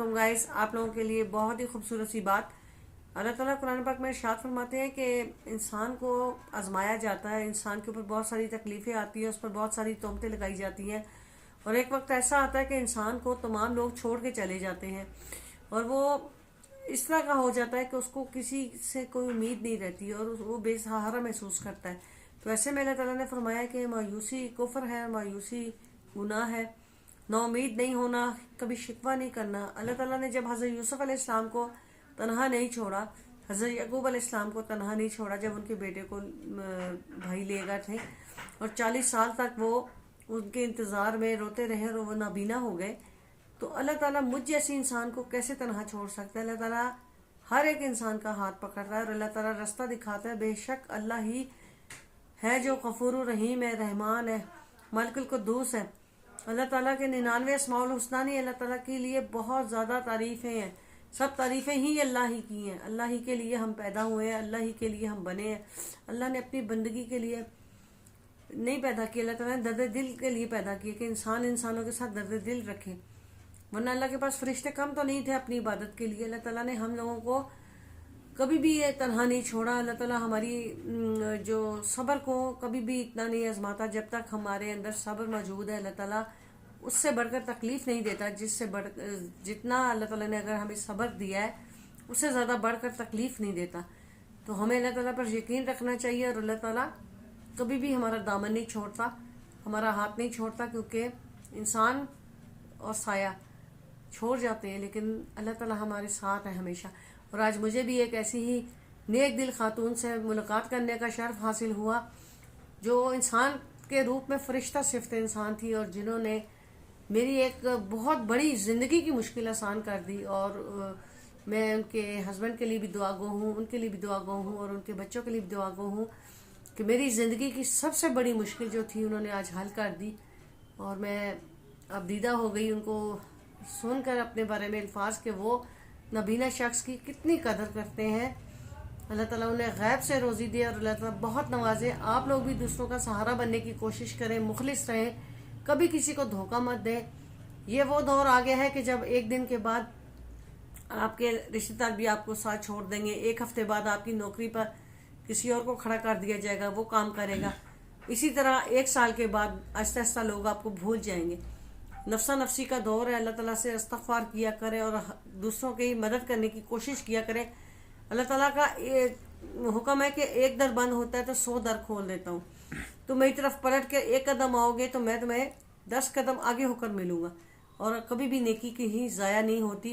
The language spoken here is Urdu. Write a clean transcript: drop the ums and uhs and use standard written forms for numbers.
علیکم گائز، آپ لوگوں کے لیے بہت ہی خوبصورت سی بات اللہ تعالیٰ قرآن پاک میں ارشاد فرماتے ہیں کہ انسان کو آزمایا جاتا ہے، انسان کے اوپر بہت ساری تکلیفیں آتی ہیں، اس پر بہت ساری تہمتیں لگائی جاتی ہیں، اور ایک وقت ایسا آتا ہے کہ انسان کو تمام لوگ چھوڑ کے چلے جاتے ہیں اور وہ اس طرح کا ہو جاتا ہے کہ اس کو کسی سے کوئی امید نہیں رہتی اور وہ بے سہارا محسوس کرتا ہے۔ تو ایسے میں اللہ تعالیٰ نے فرمایا کہ مایوسی کفر ہے، مایوسی گناہ ہے، نا امید نہیں ہونا، کبھی شکوہ نہیں کرنا۔ اللہ تعالیٰ نے جب حضرت یوسف علیہ السلام کو تنہا نہیں چھوڑا، حضرت یعقوب علیہ السلام کو تنہا نہیں چھوڑا جب ان کے بیٹے کو بھائی لے گئے تھے اور 40 سال تک وہ ان کے انتظار میں روتے رہے اور وہ نابینا ہو گئے، تو اللہ تعالیٰ مجھ جیسی انسان کو کیسے تنہا چھوڑ سکتا ہے؟ اللہ تعالیٰ ہر ایک انسان کا ہاتھ پکڑ رہا ہے اور اللہ تعالیٰ راستہ دکھاتا ہے۔ بے شک اللہ ہی ہے جو غفور الرحیم ہے، رحمان ہے، ملک القدوس ہے۔ اللہ تعالیٰ کے 99 اسماء الحسنی نہیں، اللہ تعالیٰ کے لیے بہت زیادہ تعریفیں ہیں، سب تعریفیں ہی اللہ ہی کی ہیں۔ اللہ ہی کے لیے ہم پیدا ہوئے ہیں، اللہ ہی کے لیے ہم بنے ہیں۔ اللہ نے اپنی بندگی کے لیے نہیں پیدا کیا، اللہ تعالیٰ نے درد دل کے لیے پیدا کیا کہ انسان انسانوں کے ساتھ درد دل رکھے، ورنہ اللہ کے پاس فرشتے کم تو نہیں تھے اپنی عبادت کے لیے۔ اللہ تعالیٰ نے ہم لوگوں کو کبھی بھی یہ تنہا نہیں چھوڑا۔ اللہ تعالیٰ ہماری جو صبر کو کبھی بھی اتنا نہیں آزماتا، جب تک ہمارے اندر صبر موجود ہے اللہ تعالیٰ اس سے بڑھ کر تکلیف نہیں دیتا، جتنا اللہ تعالیٰ نے اگر ہمیں صبر دیا ہے اس سے زیادہ بڑھ کر تکلیف نہیں دیتا۔ تو ہمیں اللہ تعالیٰ پر یقین رکھنا چاہیے اور اللہ تعالیٰ کبھی بھی ہمارا دامن نہیں چھوڑتا، ہمارا ہاتھ نہیں چھوڑتا، کیونکہ انسان اور سایہ چھوڑ جاتے ہیں لیکن اللہ تعالیٰ ہمارے ساتھ ہے ہمیشہ۔ اور آج مجھے بھی ایک ایسی ہی نیک دل خاتون سے ملاقات کرنے کا شرف حاصل ہوا جو انسان کے روپ میں فرشتہ صفت انسان تھی اور جنہوں نے میری ایک بہت بڑی زندگی کی مشکل آسان کر دی، اور میں ان کے ہسبینڈ کے لیے بھی دعا گو ہوں، ان کے لیے بھی دعا گو ہوں اور ان کے بچوں کے لیے بھی دعا گو ہوں کہ میری زندگی کی سب سے بڑی مشکل جو تھی انہوں نے آج حل کر دی، اور میں اب دیدہ ہو گئی ان کو سن کر اپنے بارے میں الفاظ کہ وہ نابینا شخص کی کتنی قدر کرتے ہیں۔ اللہ تعالیٰ انہیں غیب سے روزی دے اور اللہ تعالیٰ بہت نوازے۔ آپ لوگ بھی دوسروں کا سہارا بننے کی کوشش کریں، مخلص رہیں، کبھی کسی کو دھوکہ مت دیں۔ یہ وہ دور آ گیا ہے کہ جب ایک دن کے بعد آپ کے رشتہ دار بھی آپ کو ساتھ چھوڑ دیں گے، ایک ہفتے بعد آپ کی نوکری پر کسی اور کو کھڑا کر دیا جائے گا، وہ کام کرے گا، اسی طرح 1 سال کے بعد آہستہ آہستہ لوگ آپ کو بھول جائیں گے۔ نفسا نفسی کا دور ہے، اللہ تعالیٰ سے استغفار کیا کریں اور دوسروں کی مدد کرنے کی کوشش کیا کریں۔ اللہ تعالیٰ کا حکم ہے کہ 1 در بند ہوتا ہے تو 100 در کھول دیتا ہوں۔ تم میری طرف پلٹ کے 1 قدم آؤ گے تو میں تمہیں 10 قدم آگے ہو کر ملوں گا، اور کبھی بھی نیکی کی ہی ضائع نہیں ہوتی۔